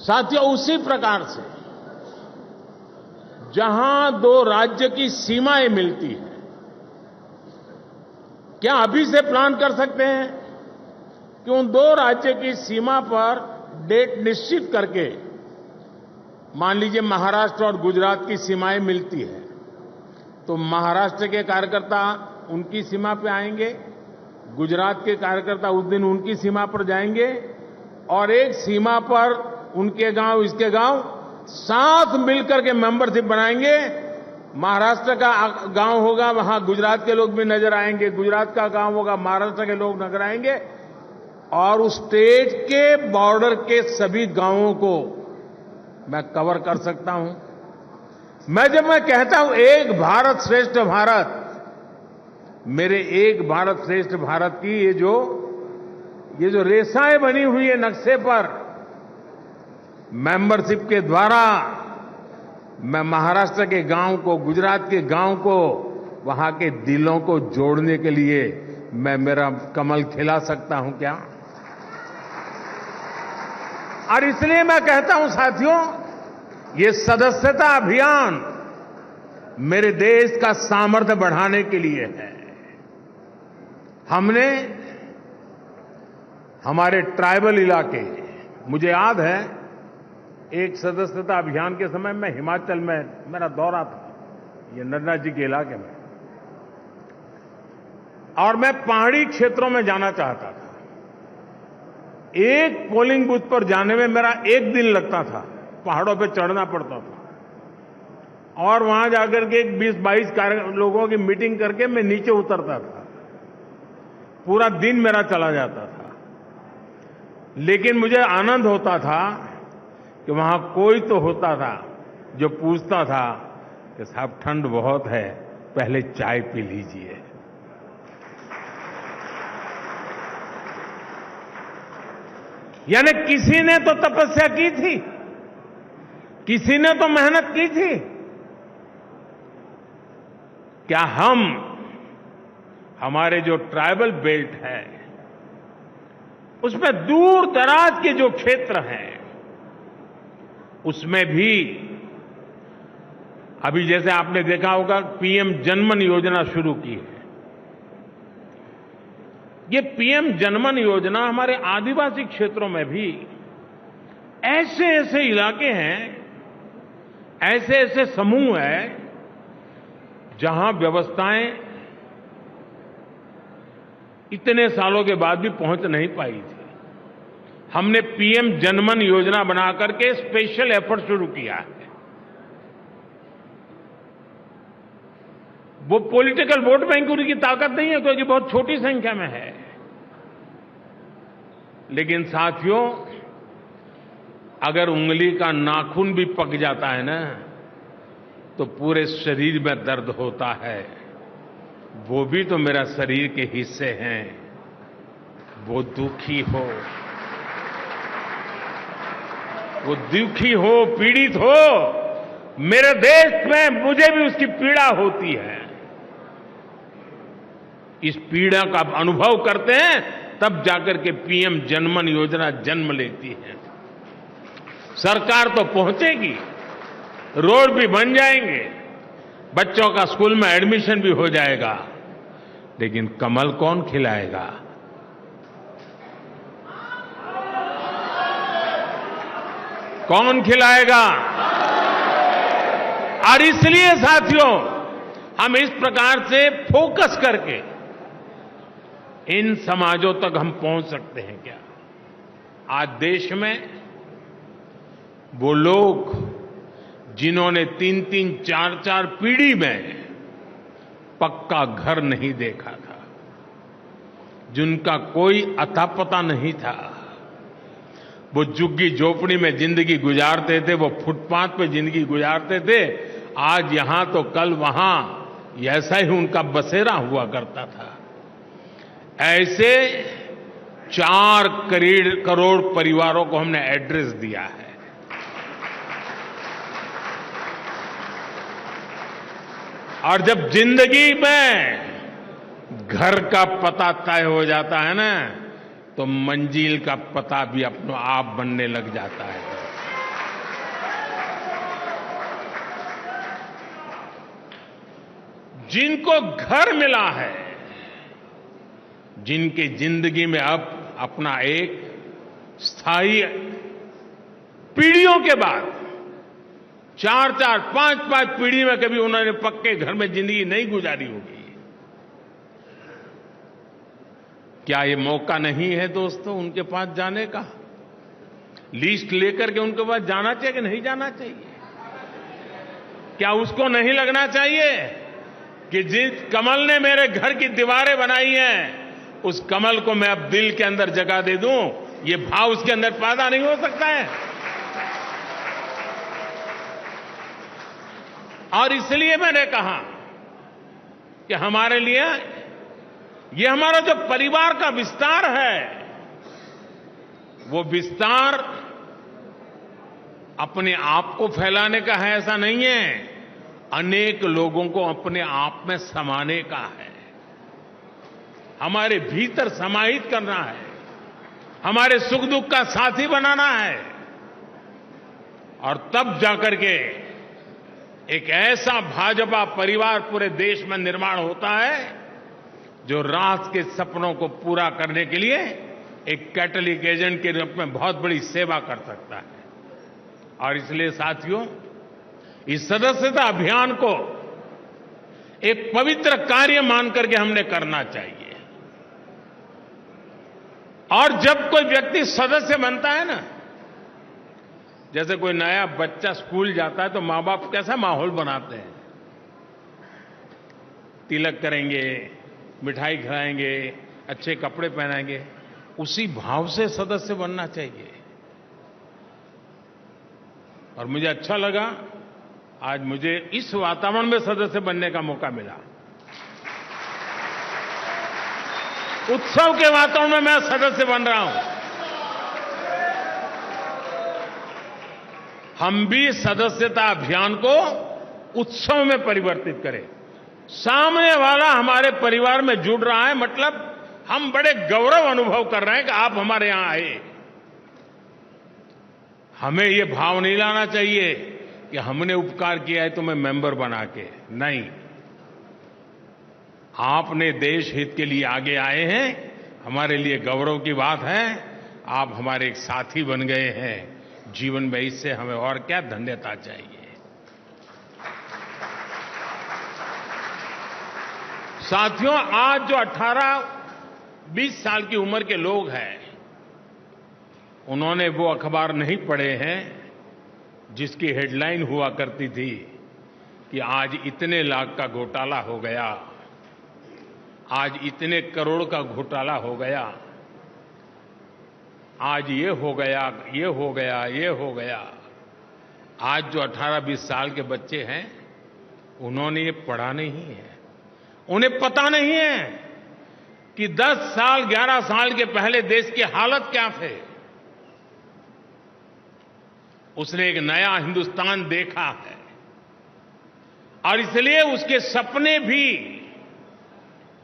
साथियों, उसी प्रकार से जहां दो राज्य की सीमाएं मिलती हैं, क्या अभी से प्लान कर सकते हैं कि उन दो राज्य की सीमा पर डेट निश्चित करके, मान लीजिए महाराष्ट्र और गुजरात की सीमाएं मिलती है, तो महाराष्ट्र के कार्यकर्ता उनकी सीमा पर आएंगे, गुजरात के कार्यकर्ता उस दिन उनकी सीमा पर जाएंगे और एक सीमा पर उनके गांव इसके गांव साथ मिलकर के मेंबरशिप बनाएंगे। महाराष्ट्र का गांव होगा, वहां गुजरात के लोग भी नजर आएंगे, गुजरात का गांव होगा, महाराष्ट्र के लोग नजर आएंगे और उस स्टेट के बॉर्डर के सभी गांवों को मैं कवर कर सकता हूं। जब मैं कहता हूं एक भारत श्रेष्ठ भारत, मेरे एक भारत श्रेष्ठ भारत की ये जो रेखाएं बनी हुई है नक्शे पर, मेंबरशिप के द्वारा मैं महाराष्ट्र के गांव को, गुजरात के गांव को, वहां के दिलों को जोड़ने के लिए मैं मेरा कमल खिला सकता हूं क्या? और इसलिए मैं कहता हूं साथियों, ये सदस्यता अभियान मेरे देश का सामर्थ्य बढ़ाने के लिए है। हमने हमारे ट्राइबल इलाके, मुझे याद है एक सदस्यता अभियान के समय मैं हिमाचल में, मेरा दौरा था ये नड्डा जी के इलाके में, और मैं पहाड़ी क्षेत्रों में जाना चाहता था। एक पोलिंग बूथ पर जाने में मेरा एक दिन लगता था, पहाड़ों पे चढ़ना पड़ता था और वहां जाकर के 20-22 लोगों की मीटिंग करके मैं नीचे उतरता था। पूरा दिन मेरा चला जाता था, लेकिन मुझे आनंद होता था कि वहां कोई तो होता था जो पूछता था कि साहब ठंड बहुत है, पहले चाय पी लीजिए। यानी किसी ने तो तपस्या की थी, किसी ने तो मेहनत की थी। क्या हम, हमारे जो ट्राइबल बेल्ट है उसमें दूर दराज के जो क्षेत्र हैं उसमें भी अभी जैसे आपने देखा होगा पीएम जनमन योजना शुरू की है। ये पीएम जनमन योजना हमारे आदिवासी क्षेत्रों में भी ऐसे ऐसे इलाके हैं, ऐसे ऐसे समूह हैं जहां व्यवस्थाएं इतने सालों के बाद भी पहुंच नहीं पाई थी। हमने पीएम जनमन योजना बनाकर के स्पेशल एफर्ट शुरू किया है। वो पॉलिटिकल वोट बैंक की ताकत नहीं है क्योंकि बहुत छोटी संख्या में है, लेकिन साथियों अगर उंगली का नाखून भी पक जाता है ना तो पूरे शरीर में दर्द होता है। वो भी तो मेरा शरीर के हिस्से हैं। वो दुखी हो, वो दुखी हो, पीड़ित हो, मेरे देश में मुझे भी उसकी पीड़ा होती है। इस पीड़ा का अनुभव करते हैं तब जाकर के पीएम जनमन योजना जन्म लेती है। सरकार तो पहुंचेगी, रोड भी बन जाएंगे, बच्चों का स्कूल में एडमिशन भी हो जाएगा, लेकिन कमल कौन खिलाएगा? कौन खिलाएगा? और इसलिए साथियों हम इस प्रकार से फोकस करके इन समाजों तक हम पहुंच सकते हैं क्या? आज देश में वो लोग जिन्होंने 3-3, 4-4 पीढ़ी में पक्का घर नहीं देखा था, जिनका कोई अता पता नहीं था, वो झुग्गी झोपड़ी में जिंदगी गुजारते थे, वो फुटपाथ पे जिंदगी गुजारते थे, आज यहां तो कल वहां, ऐसा ही उनका बसेरा हुआ करता था। ऐसे 4 करोड़ परिवारों को हमने एड्रेस दिया है। और जब जिंदगी में घर का पता तय हो जाता है ना, तो मंजिल का पता भी अपने आप बनने लग जाता है। जिनको घर मिला है, जिनकी जिंदगी में अब अपना एक स्थायी, पीढ़ियों के बाद 4-4, 5-5 पीढ़ी में कभी उन्होंने पक्के घर में जिंदगी नहीं गुजारी होगी, क्या ये मौका नहीं है दोस्तों उनके पास जाने का? लिस्ट लेकर के उनके पास जाना चाहिए कि नहीं जाना चाहिए? क्या उसको नहीं लगना चाहिए कि जिस कमल ने मेरे घर की दीवारें बनाई हैं, उस कमल को मैं अब दिल के अंदर जगह दे दूं? ये भाव उसके अंदर पैदा नहीं हो सकता है? और इसलिए मैंने कहा कि हमारे लिए ये हमारा जो परिवार का विस्तार है, वो विस्तार अपने आप को फैलाने का है ऐसा नहीं है, अनेक लोगों को अपने आप में समाने का है, हमारे भीतर समाहित करना है, हमारे सुख दुख का साथी बनाना है। और तब जाकर के एक ऐसा भाजपा परिवार पूरे देश में निर्माण होता है जो राष्ट्र के सपनों को पूरा करने के लिए एक कैटलिक एजेंट के रूप में बहुत बड़ी सेवा कर सकता है। और इसलिए साथियों, इस सदस्यता अभियान को एक पवित्र कार्य मान करके हमने करना चाहिए। और जब कोई व्यक्ति सदस्य बनता है ना, जैसे कोई नया बच्चा स्कूल जाता है तो मां बाप कैसा माहौल बनाते हैं, तिलक करेंगे, मिठाई खिलाएंगे, अच्छे कपड़े पहनाएंगे, उसी भाव से सदस्य बनना चाहिए। और मुझे अच्छा लगा आज मुझे इस वातावरण में सदस्य बनने का मौका मिला। उत्सव के वातावरण में मैं सदस्य बन रहा हूं। हम भी सदस्यता अभियान को उत्सव में परिवर्तित करें। सामने वाला हमारे परिवार में जुड़ रहा है, मतलब हम बड़े गौरव अनुभव कर रहे हैं कि आप हमारे यहां आए। हमें ये भाव नहीं लाना चाहिए कि हमने उपकार किया है तो मैं मेंबर बना के, नहीं, आपने देश हित के लिए आगे आए हैं, हमारे लिए गौरव की बात है। आप हमारे एक साथी बन गए हैं जीवन में, इससे हमें और क्या धन्यता चाहिए। साथियों, आज जो 18-20 साल की उम्र के लोग हैं, उन्होंने वो अखबार नहीं पढ़े हैं जिसकी हेडलाइन हुआ करती थी कि आज इतने लाख का घोटाला हो गया, आज इतने करोड़ का घोटाला हो गया, आज ये हो गया, ये हो गया, ये हो गया। आज जो 18-20 साल के बच्चे हैं, उन्होंने ये पढ़ा नहीं है, उन्हें पता नहीं है कि 10 साल 11 साल के पहले देश की हालत क्या थे। उसने एक नया हिंदुस्तान देखा है और इसलिए उसके सपने भी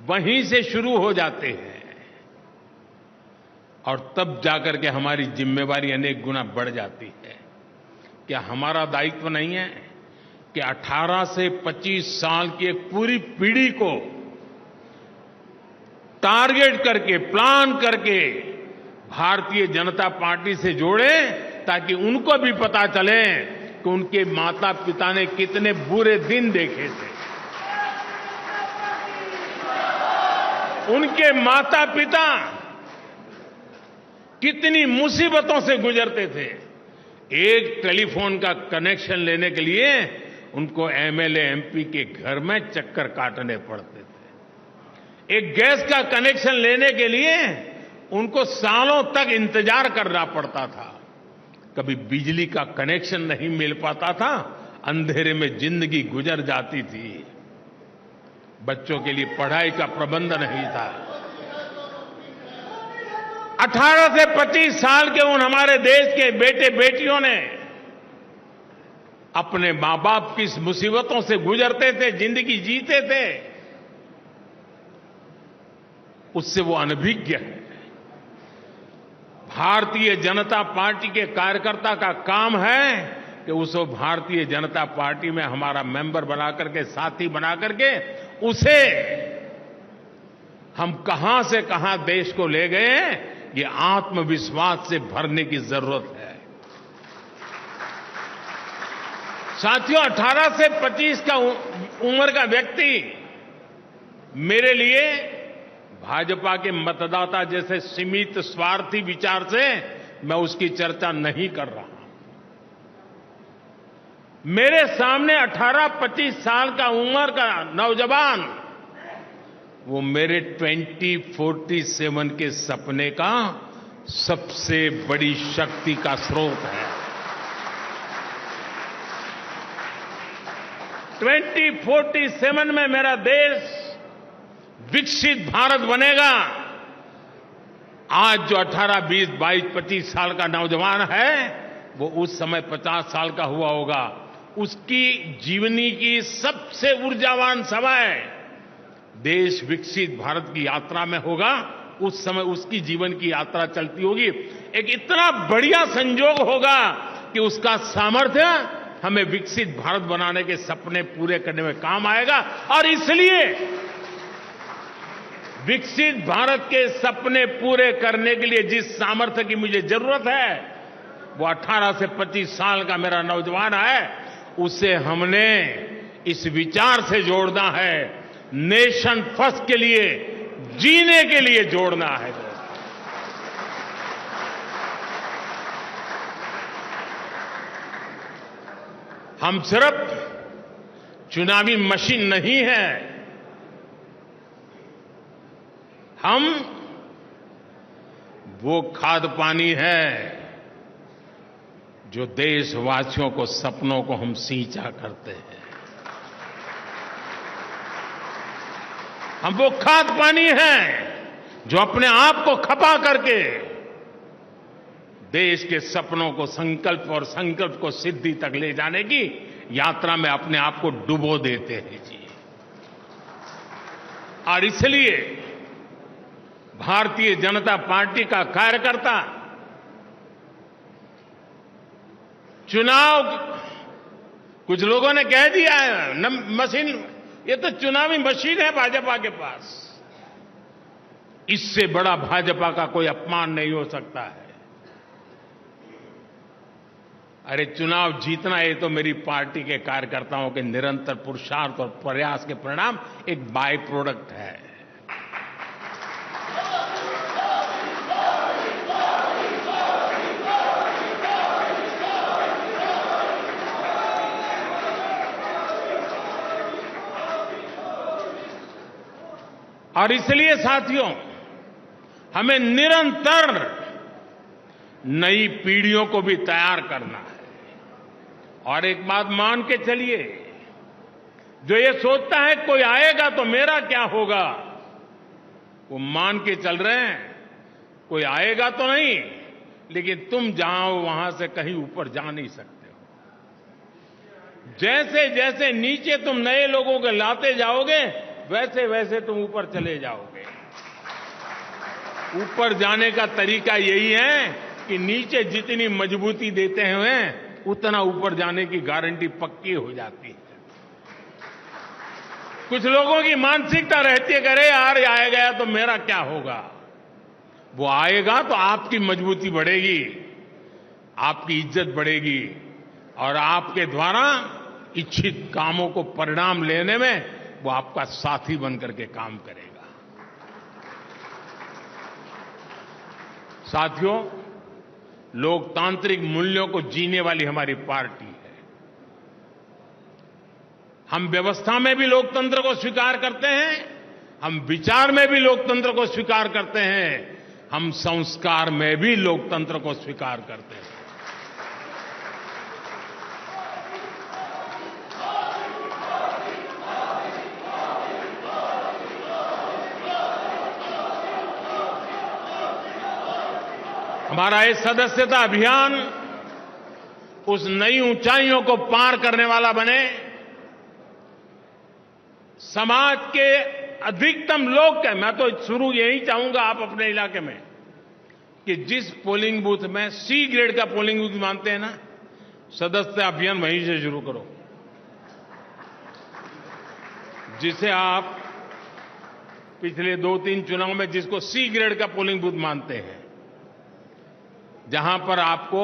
वहीं से शुरू हो जाते हैं और तब जाकर के हमारी जिम्मेवारी अनेक गुना बढ़ जाती है। क्या हमारा दायित्व नहीं है कि 18 से 25 साल की एक पूरी पीढ़ी को टारगेट करके, प्लान करके भारतीय जनता पार्टी से जोड़ें, ताकि उनको भी पता चले कि उनके माता पिता ने कितने बुरे दिन देखे थे, उनके माता पिता कितनी मुसीबतों से गुजरते थे। एक टेलीफोन का कनेक्शन लेने के लिए उनको एमएलए एमपी के घर में चक्कर काटने पड़ते थे। एक गैस का कनेक्शन लेने के लिए उनको सालों तक इंतजार करना पड़ता था। कभी बिजली का कनेक्शन नहीं मिल पाता था, अंधेरे में जिंदगी गुजर जाती थी। बच्चों के लिए पढ़ाई का प्रबंध नहीं था। 18 से 25 साल के उन हमारे देश के बेटे बेटियों ने अपने मां बाप की मुसीबतों से गुजरते थे, जिंदगी जीते थे, उससे वो अनभिज्ञ है। भारतीय जनता पार्टी के कार्यकर्ता का काम है कि उसको भारतीय जनता पार्टी में हमारा मेंबर बना करके, साथी बना करके उसे हम कहां से कहां देश को ले गए, ये आत्मविश्वास से भरने की जरूरत है। साथियों, 18 से 25 का उम्र का व्यक्ति मेरे लिए भाजपा के मतदाता जैसे सीमित स्वार्थी विचार से मैं उसकी चर्चा नहीं कर रहा। मेरे सामने 18-25 साल का उम्र का नौजवान, वो मेरे 2047 के सपने का सबसे बड़ी शक्ति का स्रोत है। 2047 में मेरा देश विकसित भारत बनेगा। आज जो 18, 20, 22, 25 साल का नौजवान है, वो उस समय 50 साल का हुआ होगा। उसकी जीवनी की सबसे ऊर्जावान समय देश विकसित भारत की यात्रा में होगा। उस समय उसकी जीवन की यात्रा चलती होगी। एक इतना बढ़िया संयोग होगा कि उसका सामर्थ्य हमें विकसित भारत बनाने के सपने पूरे करने में काम आएगा। और इसलिए विकसित भारत के सपने पूरे करने के लिए जिस सामर्थ्य की मुझे जरूरत है, वो 18 से 25 साल का मेरा नौजवान है। उसे हमने इस विचार से जोड़ना है, नेशन फर्स्ट के लिए, जीने के लिए जोड़ना है। हम सिर्फ चुनावी मशीन नहीं है, हम वो खाद पानी है जो देशवासियों को, सपनों को हम सींचा करते हैं। हम वो खाद पानी हैं जो अपने आप को खपा करके देश के सपनों को, संकल्प और संकल्प को सिद्धि तक ले जाने की यात्रा में अपने आप को डुबो देते हैं जी। और इसलिए भारतीय जनता पार्टी का कार्यकर्ता चुनाव, कुछ लोगों ने कह दिया है मशीन, ये तो चुनावी मशीन है भाजपा के पास। इससे बड़ा भाजपा का कोई अपमान नहीं हो सकता है। अरे चुनाव जीतना, ये तो मेरी पार्टी के कार्यकर्ताओं के निरंतर पुरुषार्थ और प्रयास के परिणाम एक बाय प्रोडक्ट है। और इसलिए साथियों, हमें निरंतर नई पीढ़ियों को भी तैयार करना है। और एक बात मान के चलिए, जो ये सोचता है कोई आएगा तो मेरा क्या होगा, वो मान के चल रहे हैं कोई आएगा तो नहीं, लेकिन तुम जाओ वहां से कहीं ऊपर जा नहीं सकते हो। जैसे जैसे नीचे तुम नए लोगों को लाते जाओगे, वैसे वैसे तुम ऊपर चले जाओगे। ऊपर जाने का तरीका यही है कि नीचे जितनी मजबूती देते हैं उतना ऊपर जाने की गारंटी पक्की हो जाती है। कुछ लोगों की मानसिकता रहती है कि अरे यार आए गया तो मेरा क्या होगा। वो आएगा तो आपकी मजबूती बढ़ेगी, आपकी इज्जत बढ़ेगी और आपके द्वारा इच्छित कामों को परिणाम लेने में वो आपका साथी बनकर के काम करेगा। साथियों, लोकतांत्रिक मूल्यों को जीने वाली हमारी पार्टी है। हम व्यवस्था में भी लोकतंत्र को स्वीकार करते हैं, हम विचार में भी लोकतंत्र को स्वीकार करते हैं, हम संस्कार में भी लोकतंत्र को स्वीकार करते हैं। हमारा ये सदस्यता अभियान उस नई ऊंचाइयों को पार करने वाला बने, समाज के अधिकतम लोग के, मैं तो शुरू यही चाहूंगा आप अपने इलाके में, कि जिस पोलिंग बूथ में सी ग्रेड का पोलिंग बूथ मानते हैं ना, सदस्यता अभियान वहीं से शुरू करो, जिसे आप पिछले 2-3 चुनाव में जिसको सी ग्रेड का पोलिंग बूथ मानते हैं, जहां पर आपको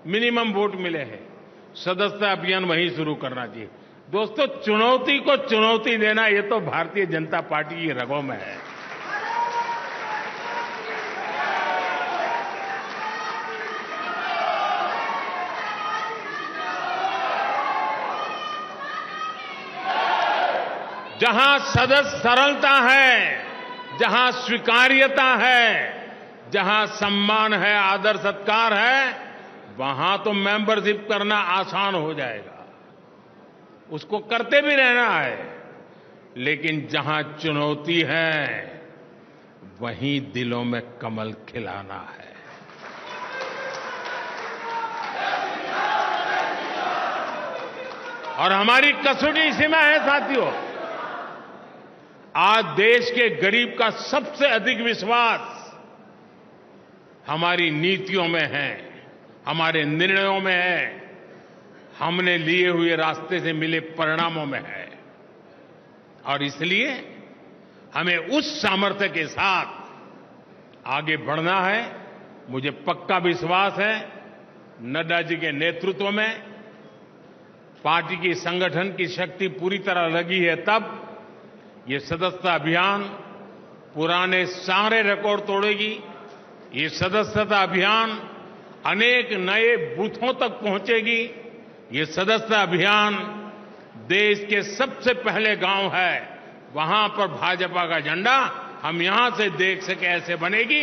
मिनिमम वोट मिले हैं, सदस्यता अभियान वहीं शुरू करना चाहिए। दोस्तों, चुनौती को चुनौती देना ये तो भारतीय जनता पार्टी की रगों में है। जहां सदस्य सरलता है, जहां स्वीकार्यता है, जहां सम्मान है, आदर सत्कार है, वहां तो मेंबरशिप करना आसान हो जाएगा, उसको करते भी रहना है। लेकिन जहां चुनौती है, वहीं दिलों में कमल खिलाना है। और हमारी कसौटी सीमा है साथियों। आज देश के गरीब का सबसे अधिक विश्वास हमारी नीतियों में है, हमारे निर्णयों में है, हमने लिए हुए रास्ते से मिले परिणामों में है। और इसलिए हमें उस सामर्थ्य के साथ आगे बढ़ना है। मुझे पक्का विश्वास है, नड्डा जी के नेतृत्व में पार्टी की संगठन की शक्ति पूरी तरह लगी है, तब ये सदस्यता अभियान पुराने सारे रिकॉर्ड तोड़ेगी। ये सदस्यता अभियान अनेक नए बूथों तक पहुंचेगी। ये सदस्यता अभियान देश के सबसे पहले गांव है, वहां पर भाजपा का झंडा हम यहां से देख सके ऐसे बनेगी।